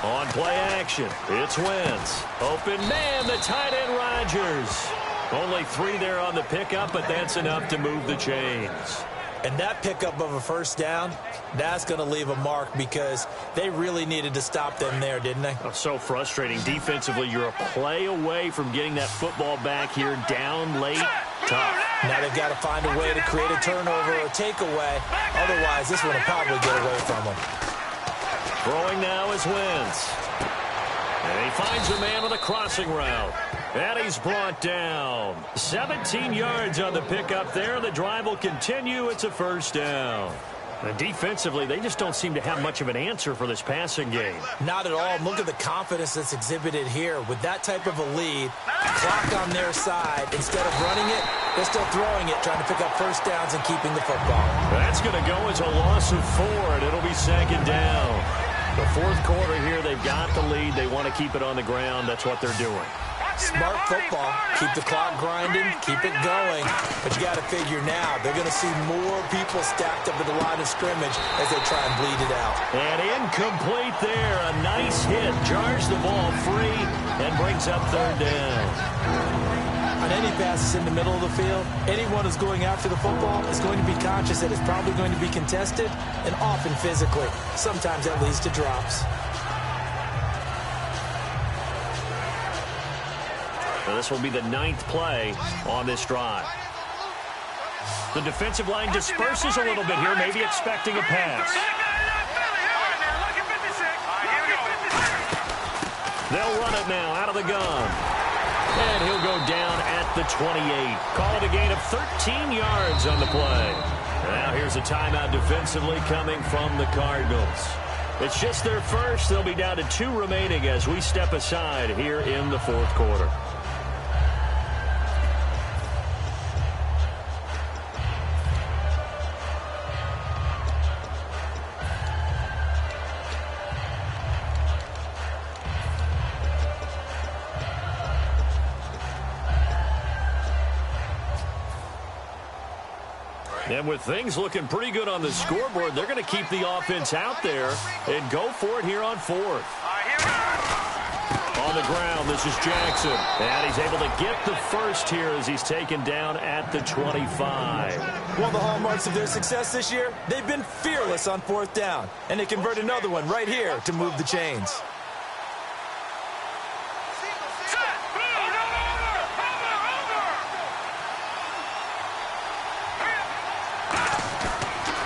Speaker 2: On play action, it's Wentz. Open man, the tight end Rodgers. Only 3 there on the pickup, but that's enough to move the chains.
Speaker 3: And that pickup of a first down, that's going to leave a mark because they really needed to stop them there, didn't they?
Speaker 2: Oh, so frustrating. Defensively, you're a play away from getting that football back here down late. Tough.
Speaker 3: Now they've got to find a way to create a turnover or takeaway. Otherwise, this one will probably get away from them.
Speaker 2: Throwing now is Wentz. And he finds a man on the crossing route. And he's brought down. 17 yards on the pickup there. The drive will continue. It's a first down. And defensively, they just don't seem to have much of an answer for this passing game.
Speaker 3: Not at all. Look at the confidence that's exhibited here. With that type of a lead, clock on their side, instead of running it, they're still throwing it, trying to pick up first downs and keeping the football.
Speaker 2: That's going to go as a loss of 4, and it'll be second down. The fourth quarter here, they've got the lead. They want to keep it on the ground. That's what they're doing.
Speaker 3: Smart football. Keep the clock grinding. Keep it going. But you got to figure now, they're going to see more people stacked up at the line of scrimmage as they try and bleed it out.
Speaker 2: And incomplete there. A nice hit. Jars the ball free and brings up third down.
Speaker 3: On any passes in the middle of the field, anyone who's going after the football is going to be conscious that it's probably going to be contested and often physically. Sometimes that leads to drops.
Speaker 2: Now this will be the 9th play on this drive. The defensive line disperses a little bit here, maybe expecting a pass. They'll run it now out of the gun. And he'll go down at the 28. Call it a gain of 13 yards on the play. Now here's a timeout defensively coming from the Cardinals. It's just their first. They'll be down to 2 remaining as we step aside here in the fourth quarter. And with things looking pretty good on the scoreboard, they're going to keep the offense out there and go for it here on 4th. On the ground, this is Jackson. And he's able to get the first here as he's taken down at the 25.
Speaker 3: One of the hallmarks of their success this year, they've been fearless on 4th down. And they convert another one right here to move the chains.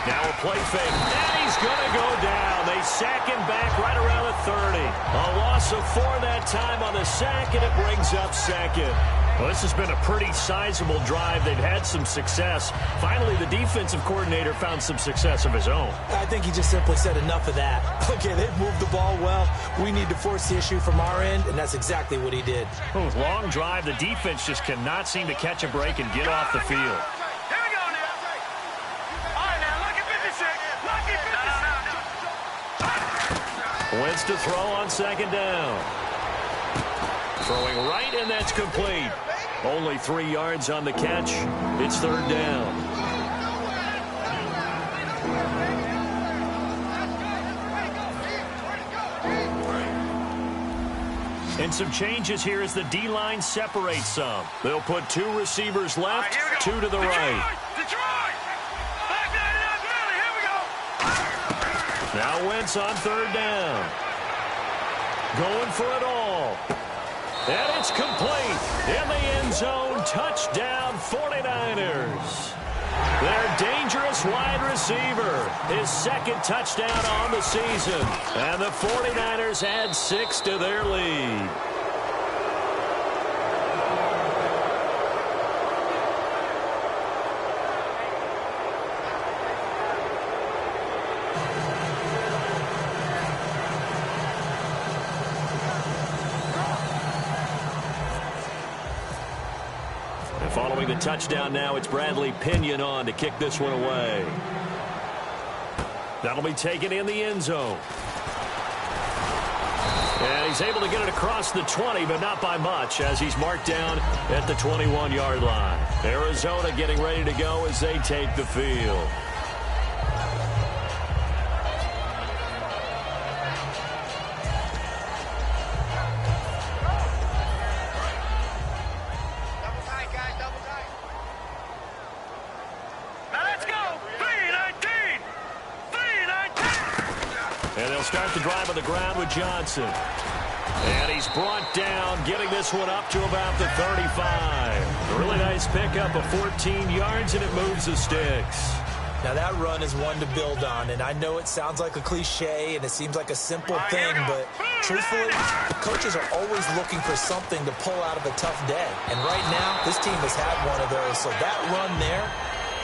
Speaker 2: Now a play fake, and he's going to go down. They sack him back right around the 30. A loss of 4 that time on the sack, and it brings up second. Well, this has been a pretty sizable drive. They've had some success. Finally, the defensive coordinator found some success of his own.
Speaker 3: I think he just simply said enough of that. Okay, they've moved the ball well. We need to force the issue from our end, and that's exactly what he did.
Speaker 2: Long drive. The defense just cannot seem to catch a break and get off the field. Wentz to throw on second down. Throwing right, and that's complete. Only 3 yards on the catch. It's third down. And some changes here as the D-line separates some. They'll put 2 receivers left, 2 to the right.
Speaker 4: Detroit! Back 99 Philly, here we go!
Speaker 2: Now Wentz on third down. Going for it all. And it's complete. In the end zone, touchdown 49ers. Their dangerous wide receiver, his second touchdown on the season. And the 49ers add 6 to their lead. Following the touchdown now, it's Bradley Pinion on to kick this one away. That'll be taken in the end zone. And he's able to get it across the 20, but not by much, as he's marked down at the 21-yard line. Arizona getting ready to go as they take the field. Start the drive on the ground with Johnson. And he's brought down, getting this one up to about the 35. A really nice pickup of 14 yards, and it moves the sticks.
Speaker 3: Now that run is one to build on, and I know it sounds like a cliche and it seems like a simple thing, but truthfully, coaches are always looking for something to pull out of a tough day. And right now, this team has had one of those, so that run there,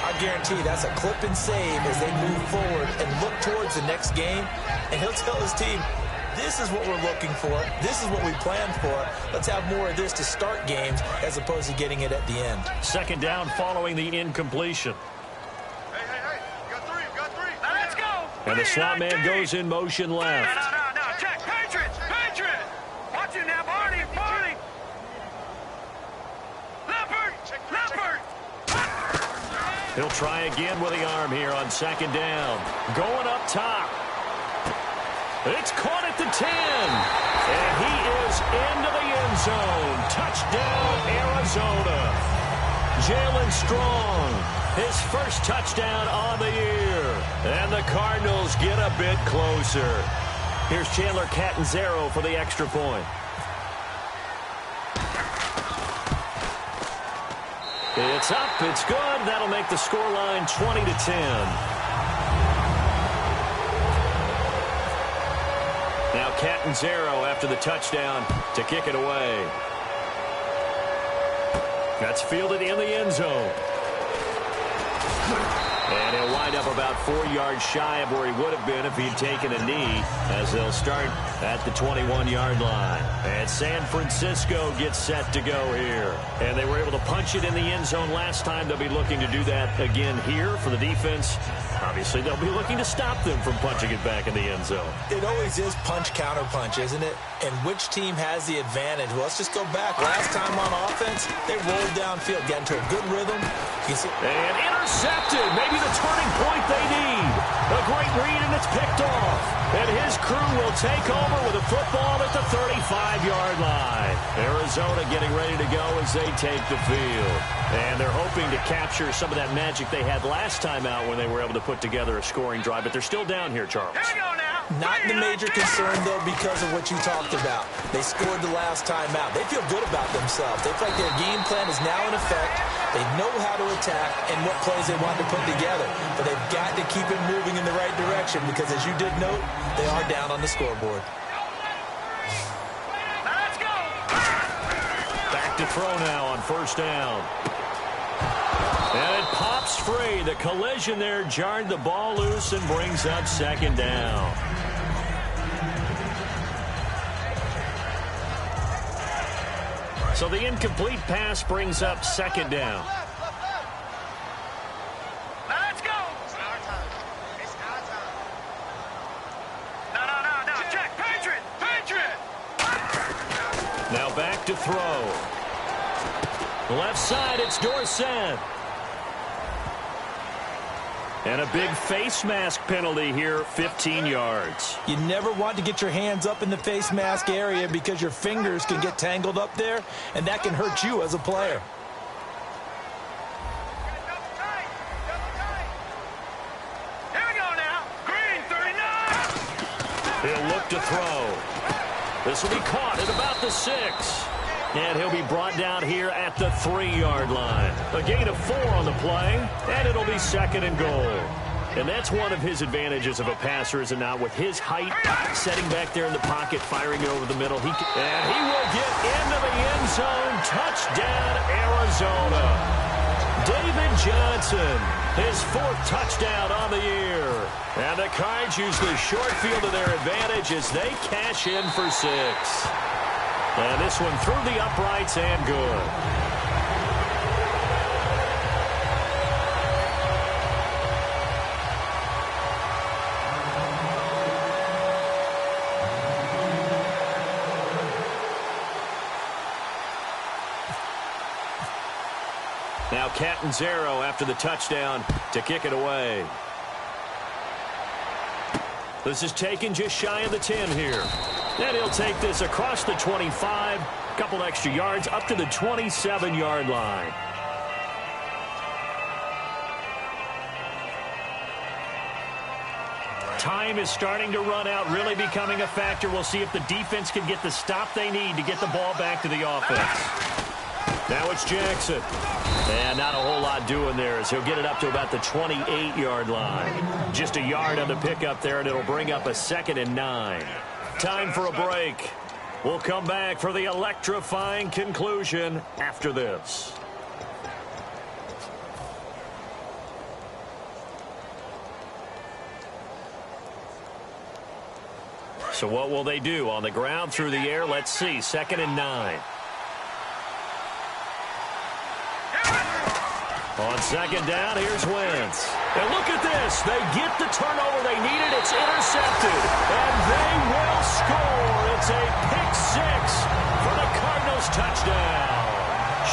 Speaker 3: I guarantee that's a clip and save as they move forward and look towards the next game. And he'll tell his team, this is what we're looking for. This is what we planned for. Let's have more of this to start games as opposed to getting it at the end.
Speaker 2: Second down following the incompletion.
Speaker 4: Hey. You got three. Now let's go.
Speaker 2: And the slot man goes in motion left.
Speaker 4: No. Check. Patriots. Watch it now, Barney. Leopard.
Speaker 2: He'll try again with the arm here on second down. Going up top. It's caught at the 10. And he is into the end zone. Touchdown, Arizona. Jalen Strong, his first touchdown on the year. And the Cardinals get a bit closer. Here's Chandler Catanzaro for the extra point. It's up, it's good. That'll make the scoreline 20-10. Now Catanzaro after the touchdown to kick it away. That's fielded in the end zone. And he'll wind up about 4 yards shy of where he would have been if he'd taken a knee, as they'll start at the 21-yard line. And San Francisco gets set to go here. And they were able to punch it in the end zone last time. They'll be looking to do that again here for the defense. Obviously, they'll be looking to stop them from punching it back in the end zone.
Speaker 3: It always is punch-counter-punch, isn't it? And which team has the advantage? Well, let's just go back. Last time on offense, they rolled downfield, got into a good rhythm.
Speaker 2: And intercepted. Maybe the turning point they need. A great read, and it's picked off. And his crew will take over with a football at the 35-yard line. Arizona getting ready to go as they take the field. And they're hoping to capture some of that magic they had last time out when they were able to put together a scoring drive. But they're still down here, Charles.
Speaker 4: Here we go now.
Speaker 3: Not the major concern, though, because of what you talked about. They scored the last time out. They feel good about themselves. They feel like their game plan is now in effect. They know how to attack and what plays they want to put together. But they've got to keep it moving in the right direction because, as you did note, they are down on the scoreboard.
Speaker 4: Now let's go.
Speaker 2: Back to throw now on first down. And it pops free. The collision there jarred the ball loose and brings up second down. So the incomplete pass brings up second down.
Speaker 4: Now let's go. It's our time. No. Check. Patriot.
Speaker 2: Now back to throw. The left side, it's Dorsett. And a big face mask penalty here, 15 yards.
Speaker 3: You never want to get your hands up in the face mask area because your fingers can get tangled up there, and that can hurt you as a player.
Speaker 4: Here we go now. Green, 39.
Speaker 2: He'll look to throw. This will be caught at about the 6. And he'll be brought down here at the 3-yard line. A gain of 4 on the play, and it'll be 2nd and goal. And that's one of his advantages of a passer, is it not? With his height, setting back there in the pocket, firing it over the middle. And he will get into the end zone. Touchdown, Arizona. David Johnson, his 4th touchdown on the year. And the Cards use the short field to their advantage as they cash in for 6. And this one through the uprights and good. Now Catanzaro after the touchdown to kick it away. This is taken just shy of the 10 here. And he'll take this across the 25, a couple extra yards, up to the 27-yard line. Time is starting to run out, really becoming a factor. We'll see if the defense can get the stop they need to get the ball back to the offense. Now it's Jackson. And not a whole lot doing there as he'll get it up to about the 28-yard line. Just a yard on the pickup there, and it'll bring up a 2nd and 9. Time for a break. We'll come back for the electrifying conclusion after this. So what will they do? On the ground, through the air, let's see. 2nd and 9. On 2nd down, here's Wentz. And look at this. They get the turnover they needed. It's intercepted. And they will score. It's a pick 6 for the Cardinals touchdown.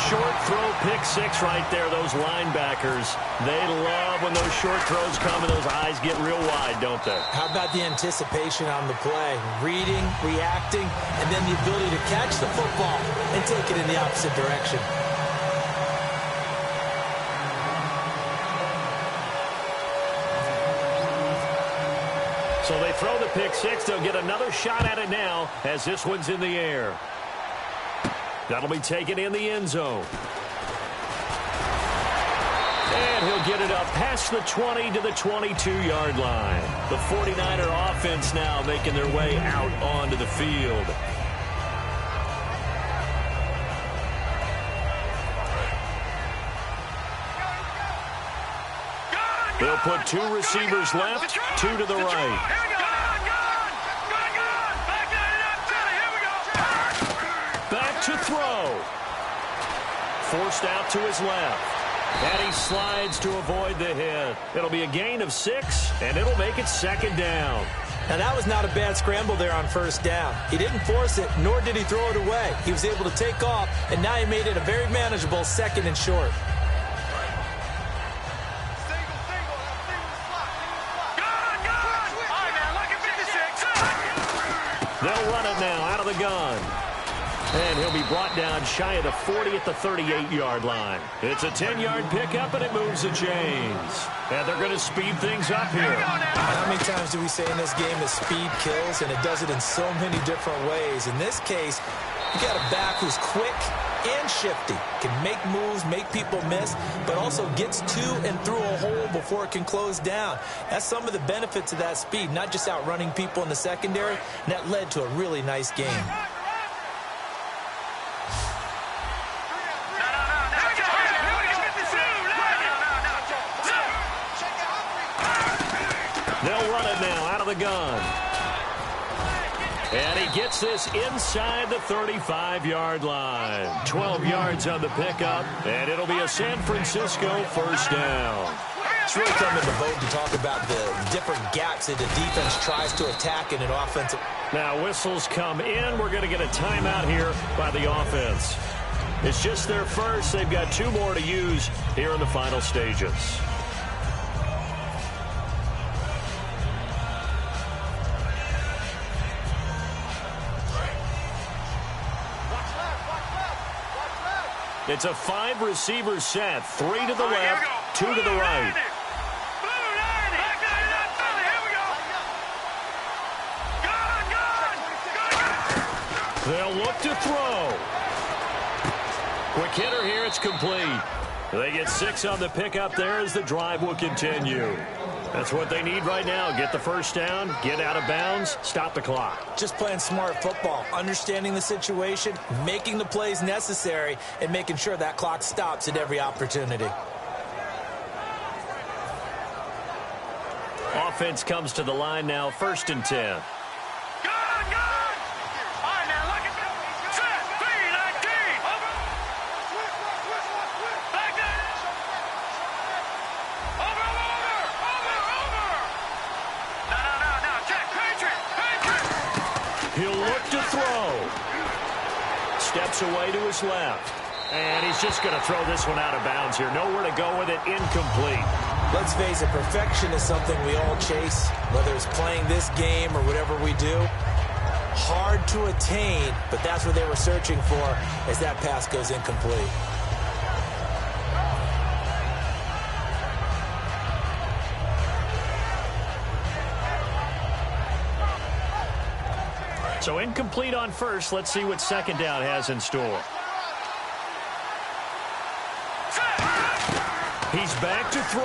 Speaker 2: Short throw, pick 6 right there. Those linebackers, they love when those short throws come and those eyes get real wide, don't they?
Speaker 3: How about the anticipation on the play? Reading, reacting, and then the ability to catch the football and take it in the opposite direction.
Speaker 2: So they throw the pick 6. They'll get another shot at it now as this one's in the air. That'll be taken in the end zone. And he'll get it up past the 20 to the 22-yard line. The 49er offense now making their way out onto the field. They'll put 2 receivers left, 2 to the right. Back to throw. Forced out to his left. And he slides to avoid the hit. It'll be a gain of 6, and it'll make it 2nd down.
Speaker 3: Now, that was not a bad scramble there on 1st down. He didn't force it, nor did he throw it away. He was able to take off, and now he made it a very manageable 2nd and short.
Speaker 2: They'll run it now out of the gun. And he'll be brought down shy of the 40 at the 38-yard line. It's a 10-yard pickup, and it moves the chains. And they're going to speed things up here.
Speaker 3: How many times do we say in this game that speed kills, and it does it in so many different ways? In this case, you got a back who's quick and shifty, can make moves, make people miss, but also gets to and through a hole before it can close down. That's some of the benefits of that speed, not just outrunning people in the secondary, and that led to a really nice game.
Speaker 2: They'll run it now out of the gun. And he gets this inside the 35-yard line. 12 yards on the pickup, and it'll be a San Francisco 1st down.
Speaker 3: It's really come in the vote to talk about the different gaps that the defense tries to attack in an offensive.
Speaker 2: Now whistles come in. We're going to get a timeout here by the offense. It's just their first. They've got 2 more to use here in the final stages. It's a 5-receiver set. 3 to the left, 2 to the right. They'll look to throw. Quick hitter here. It's complete. They get 6 on the pickup there as the drive will continue. That's what they need right now. Get the first down, get out of bounds, stop the clock.
Speaker 3: Just playing smart football, understanding the situation, making the plays necessary, and making sure that clock stops at every opportunity.
Speaker 2: Offense comes to the line now, 1st and 10. He'll look to throw. Steps away to his left. And he's just going to throw this one out of bounds here. Nowhere to go with it. Incomplete.
Speaker 3: Let's face it, perfection is something we all chase, whether it's playing this game or whatever we do. Hard to attain, but that's what they were searching for as that pass goes incomplete.
Speaker 2: So incomplete on first. Let's see what 2nd down has in store. He's back to throw.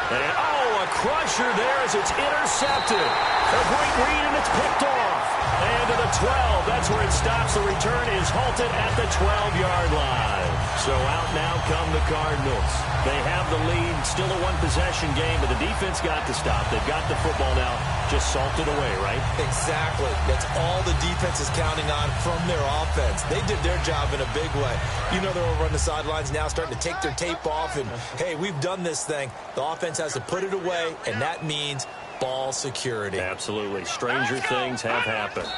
Speaker 2: And a crusher there as it's intercepted. A great read, and it's picked off. And to the 12. That's where it stops. The return is halted at the 12-yard line. So out now come the Cardinals. They have the lead. Still a 1-possession game, but the defense got to stop. They've got the football now. Just salted away, right?
Speaker 3: Exactly. That's all the defense is counting on from their offense. They did their job in a big way. You know they're over on the sidelines now starting to take their tape off and, hey, we've done this thing. The offense has to put it away, and that means ball security.
Speaker 2: Absolutely. Stranger things have happened.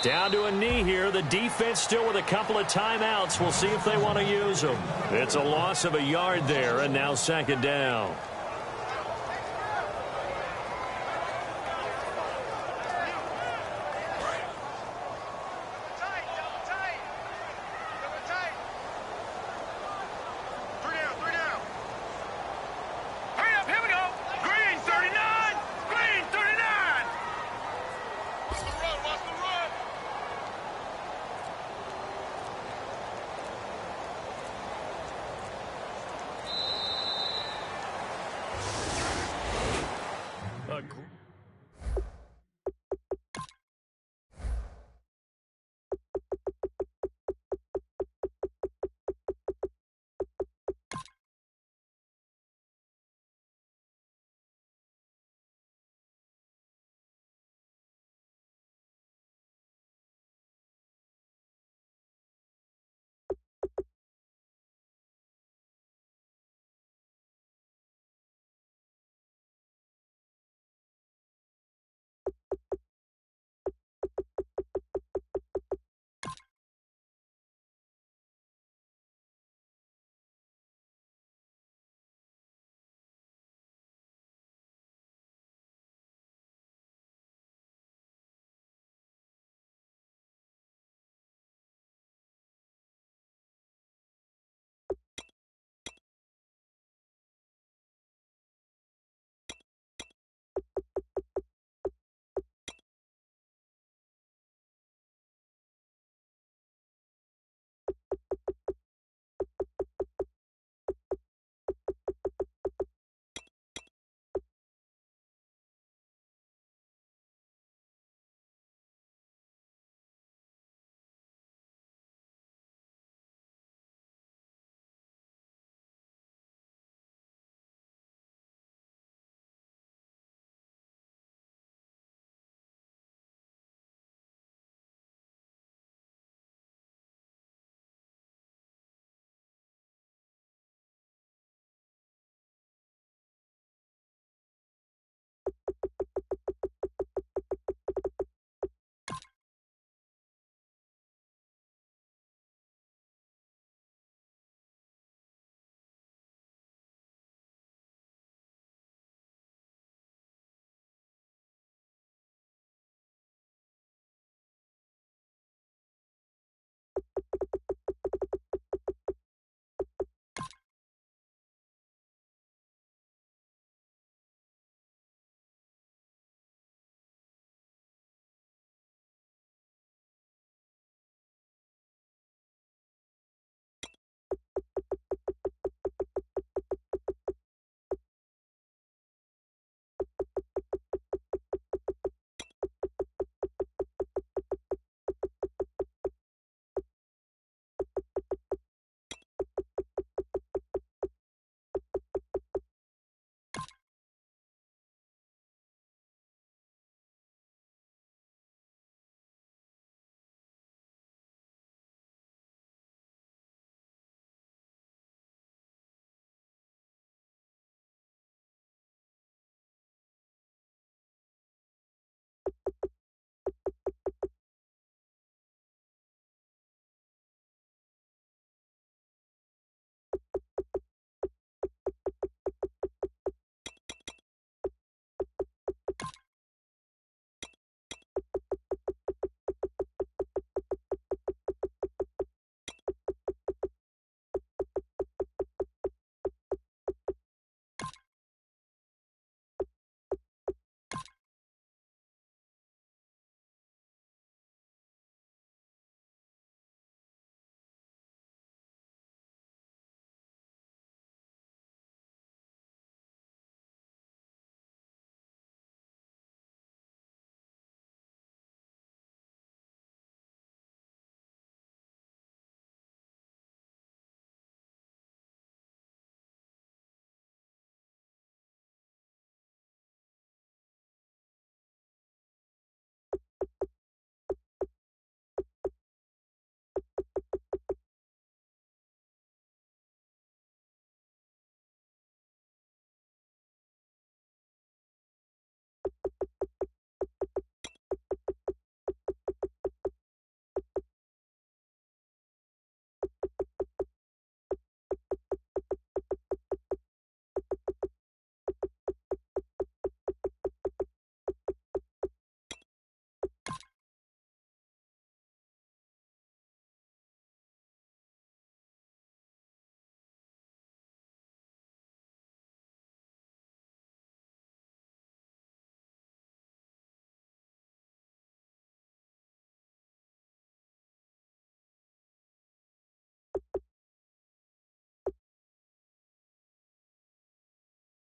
Speaker 2: Down to a knee here. The defense still with a couple of timeouts. We'll see if they want to use them. It's a loss of a yard there, and now 2nd down.